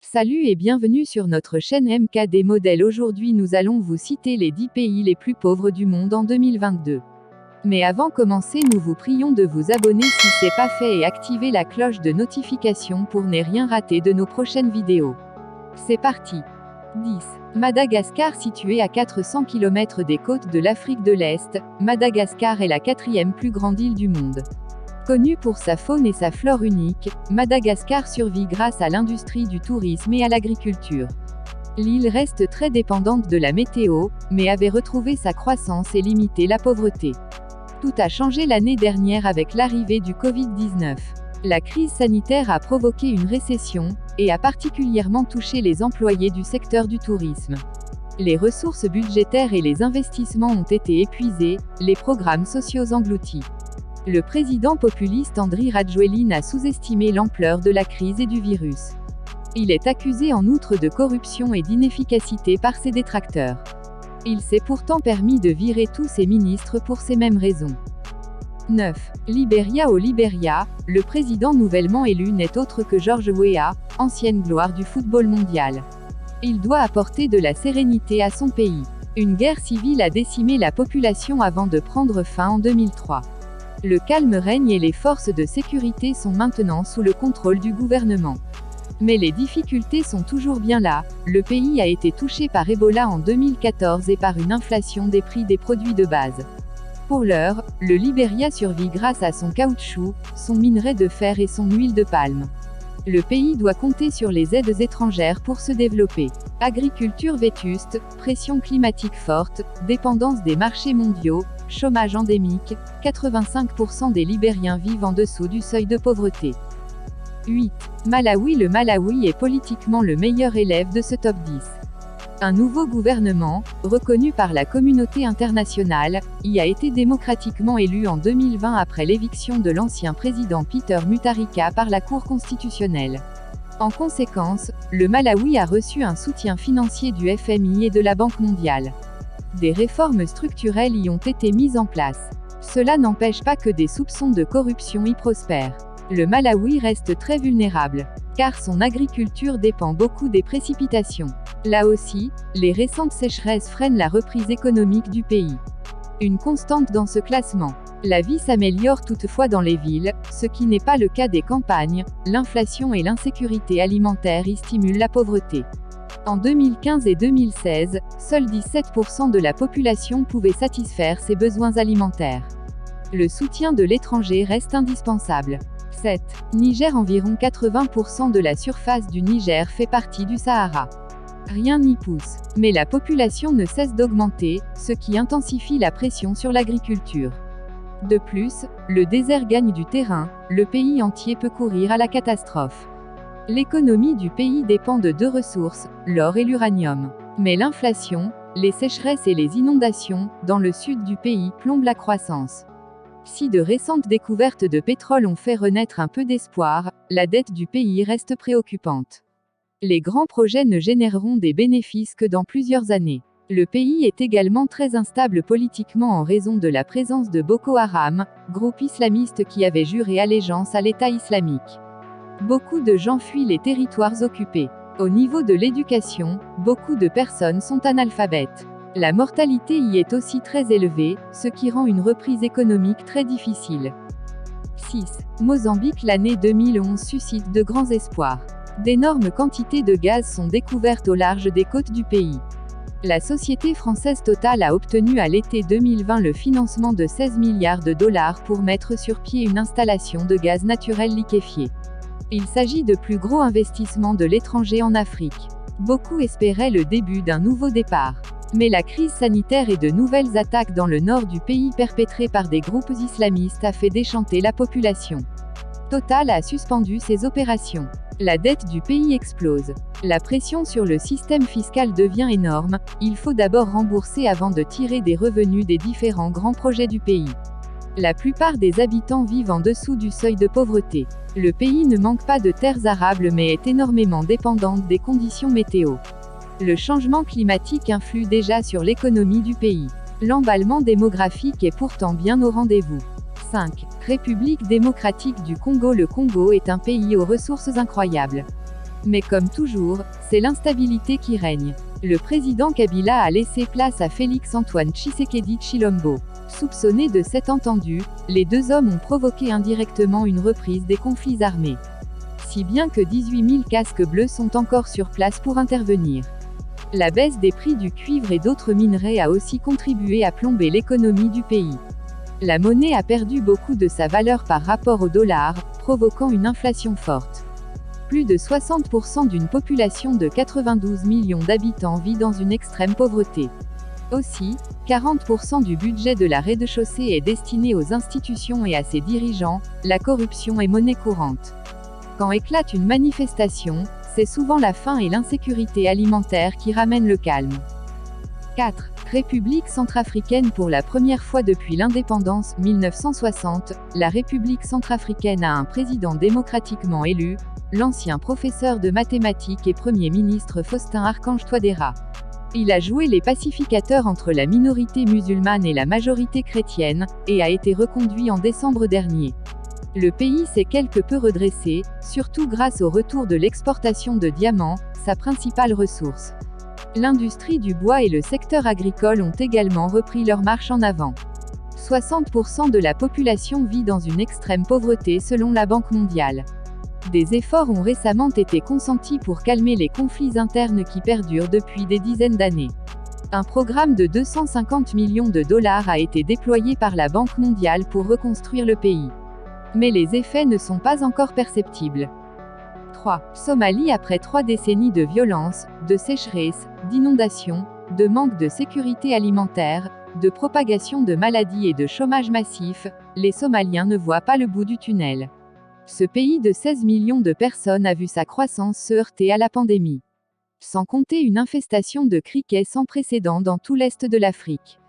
Salut et bienvenue sur notre chaîne MKD Modèle. Aujourd'hui nous allons vous citer les 10 pays les plus pauvres du monde en 2022. Mais avant de commencer, nous vous prions de vous abonner si ce n'est pas fait et activer la cloche de notification pour ne rien rater de nos prochaines vidéos. C'est parti. 10. Madagascar. Située à 400 km des côtes de l'Afrique de l'Est, Madagascar est la 4e plus grande île du monde. Connue pour sa faune et sa flore unique, Madagascar survit grâce à l'industrie du tourisme et à l'agriculture. L'île reste très dépendante de la météo, mais avait retrouvé sa croissance et limité la pauvreté. Tout a changé l'année dernière avec l'arrivée du Covid-19. La crise sanitaire a provoqué une récession, et a particulièrement touché les employés du secteur du tourisme. Les ressources budgétaires et les investissements ont été épuisés, les programmes sociaux engloutis. Le président populiste Andry Rajoelina a sous-estimé l'ampleur de la crise et du virus. Il est accusé en outre de corruption et d'inefficacité par ses détracteurs. Il s'est pourtant permis de virer tous ses ministres pour ces mêmes raisons. 9. Libéria. Au Libéria, le président nouvellement élu n'est autre que George Weah, ancienne gloire du football mondial. Il doit apporter de la sérénité à son pays. Une guerre civile a décimé la population avant de prendre fin en 2003. Le calme règne et les forces de sécurité sont maintenant sous le contrôle du gouvernement. Mais les difficultés sont toujours bien là. Le pays a été touché par Ebola en 2014 et par une inflation des prix des produits de base. Pour l'heure, le Libéria survit grâce à son caoutchouc, son minerai de fer et son huile de palme. Le pays doit compter sur les aides étrangères pour se développer. Agriculture vétuste, pression climatique forte, dépendance des marchés mondiaux, chômage endémique, 85% des Libériens vivent en dessous du seuil de pauvreté. 8. Malawi. Le Malawi est politiquement le meilleur élève de ce top 10. Un nouveau gouvernement, reconnu par la communauté internationale, y a été démocratiquement élu en 2020 après l'éviction de l'ancien président Peter Mutharika par la Cour constitutionnelle. En conséquence, le Malawi a reçu un soutien financier du FMI et de la Banque mondiale. Des réformes structurelles y ont été mises en place. Cela n'empêche pas que des soupçons de corruption y prospèrent. Le Malawi reste très vulnérable, car son agriculture dépend beaucoup des précipitations. Là aussi, les récentes sécheresses freinent la reprise économique du pays. Une constante dans ce classement. La vie s'améliore toutefois dans les villes, ce qui n'est pas le cas des campagnes. L'inflation et l'insécurité alimentaire y stimulent la pauvreté. En 2015 et 2016, seuls 17% de la population pouvait satisfaire ses besoins alimentaires. Le soutien de l'étranger reste indispensable. 7. Niger. Environ 80% de la surface du Niger fait partie du Sahara. Rien n'y pousse. Mais la population ne cesse d'augmenter, ce qui intensifie la pression sur l'agriculture. De plus, le désert gagne du terrain, le pays entier peut courir à la catastrophe. L'économie du pays dépend de deux ressources, l'or et l'uranium. Mais l'inflation, les sécheresses et les inondations, dans le sud du pays, plombent la croissance. Si de récentes découvertes de pétrole ont fait renaître un peu d'espoir, la dette du pays reste préoccupante. Les grands projets ne généreront des bénéfices que dans plusieurs années. Le pays est également très instable politiquement en raison de la présence de Boko Haram, groupe islamiste qui avait juré allégeance à l'État islamique. Beaucoup de gens fuient les territoires occupés. Au niveau de l'éducation, beaucoup de personnes sont analphabètes. La mortalité y est aussi très élevée, ce qui rend une reprise économique très difficile. 6. Mozambique. L'année 2011 suscite de grands espoirs. D'énormes quantités de gaz sont découvertes au large des côtes du pays. La société française Total a obtenu à l'été 2020 le financement de 16 milliards de dollars pour mettre sur pied une installation de gaz naturel liquéfié. Il s'agit de plus gros investissements de l'étranger en Afrique. Beaucoup espéraient le début d'un nouveau départ. Mais la crise sanitaire et de nouvelles attaques dans le nord du pays perpétrées par des groupes islamistes a fait déchanter la population. Total a suspendu ses opérations. La dette du pays explose. La pression sur le système fiscal devient énorme, il faut d'abord rembourser avant de tirer des revenus des différents grands projets du pays. La plupart des habitants vivent en dessous du seuil de pauvreté. Le pays ne manque pas de terres arables mais est énormément dépendante des conditions météo. Le changement climatique influe déjà sur l'économie du pays. L'emballement démographique est pourtant bien au rendez-vous. 5. République démocratique du Congo. Le Congo est un pays aux ressources incroyables. Mais comme toujours, c'est l'instabilité qui règne. Le président Kabila a laissé place à Félix-Antoine Tshisekedi Tshilombo. Soupçonnés de s'être entendus, les deux hommes ont provoqué indirectement une reprise des conflits armés. Si bien que 18 000 casques bleus sont encore sur place pour intervenir. La baisse des prix du cuivre et d'autres minerais a aussi contribué à plomber l'économie du pays. La monnaie a perdu beaucoup de sa valeur par rapport au dollar, provoquant une inflation forte. Plus de 60% d'une population de 92 millions d'habitants vit dans une extrême pauvreté. Aussi, 40% du budget de la rez-de-chaussée est destiné aux institutions et à ses dirigeants, la corruption est monnaie courante. Quand éclate une manifestation, c'est souvent la faim et l'insécurité alimentaire qui ramènent le calme. 4. République centrafricaine. Pour la première fois depuis l'indépendance, 1960, la République centrafricaine a un président démocratiquement élu, l'ancien professeur de mathématiques et Premier ministre Faustin Archange Touadéra. Il a joué les pacificateurs entre la minorité musulmane et la majorité chrétienne, et a été reconduit en décembre dernier. Le pays s'est quelque peu redressé, surtout grâce au retour de l'exportation de diamants, sa principale ressource. L'industrie du bois et le secteur agricole ont également repris leur marche en avant. 60% de la population vit dans une extrême pauvreté selon la Banque mondiale. Des efforts ont récemment été consentis pour calmer les conflits internes qui perdurent depuis des dizaines d'années. Un programme de 250 millions de dollars a été déployé par la Banque mondiale pour reconstruire le pays. Mais les effets ne sont pas encore perceptibles. 3. Somalie. Après 3 décennies de violence, de sécheresse, d'inondations, de manque de sécurité alimentaire, de propagation de maladies et de chômage massif, les Somaliens ne voient pas le bout du tunnel. Ce pays de 16 millions de personnes a vu sa croissance se heurter à la pandémie. Sans compter une infestation de criquets sans précédent dans tout l'est de l'Afrique.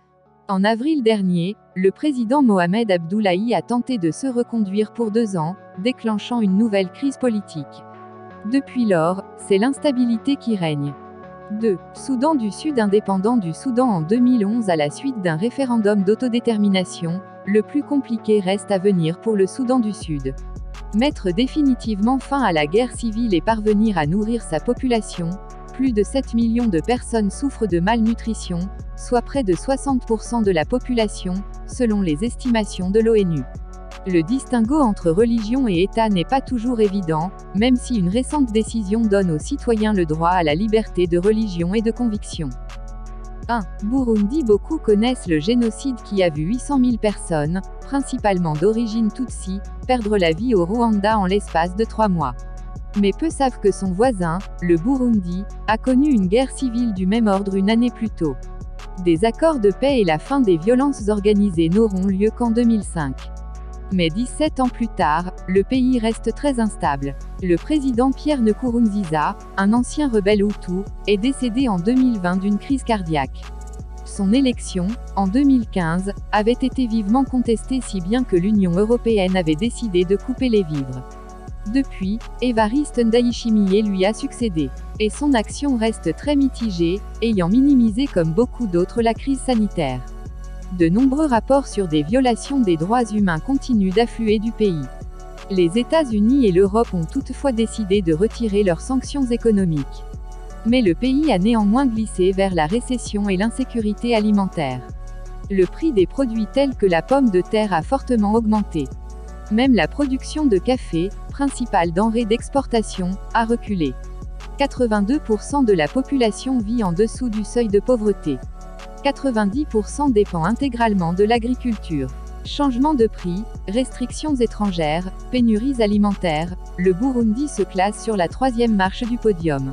En avril dernier, le président Mohamed Abdullahi a tenté de se reconduire pour 2 ans, déclenchant une nouvelle crise politique. Depuis lors, c'est l'instabilité qui règne. 2. Soudan du Sud. Indépendant du Soudan en 2011 à la suite d'un référendum d'autodétermination, le plus compliqué reste à venir pour le Soudan du Sud. Mettre définitivement fin à la guerre civile et parvenir à nourrir sa population. Plus de 7 millions de personnes souffrent de malnutrition, soit près de 60% de la population, selon les estimations de l'ONU. Le distinguo entre religion et État n'est pas toujours évident, même si une récente décision donne aux citoyens le droit à la liberté de religion et de conviction. 1. Burundi. Beaucoup connaissent le génocide qui a vu 800 000 personnes, principalement d'origine Tutsi, perdre la vie au Rwanda en l'espace de 3 mois. Mais peu savent que son voisin, le Burundi, a connu une guerre civile du même ordre une année plus tôt. Des accords de paix et la fin des violences organisées n'auront lieu qu'en 2005. Mais 17 ans plus tard, le pays reste très instable. Le président Pierre Nkurunziza, un ancien rebelle Hutu, est décédé en 2020 d'une crise cardiaque. Son élection, en 2015, avait été vivement contestée si bien que l'Union européenne avait décidé de couper les vivres. Depuis, Évariste Ndayishimiye lui a succédé. Et son action reste très mitigée, ayant minimisé comme beaucoup d'autres la crise sanitaire. De nombreux rapports sur des violations des droits humains continuent d'affluer du pays. Les États-Unis et l'Europe ont toutefois décidé de retirer leurs sanctions économiques. Mais le pays a néanmoins glissé vers la récession et l'insécurité alimentaire. Le prix des produits tels que la pomme de terre a fortement augmenté. Même la production de café, principale denrée d'exportation, a reculé. 82% de la population vit en dessous du seuil de pauvreté. 90% dépend intégralement de l'agriculture. Changement de prix, restrictions étrangères, pénuries alimentaires, le Burundi se classe sur la 3e marche du podium.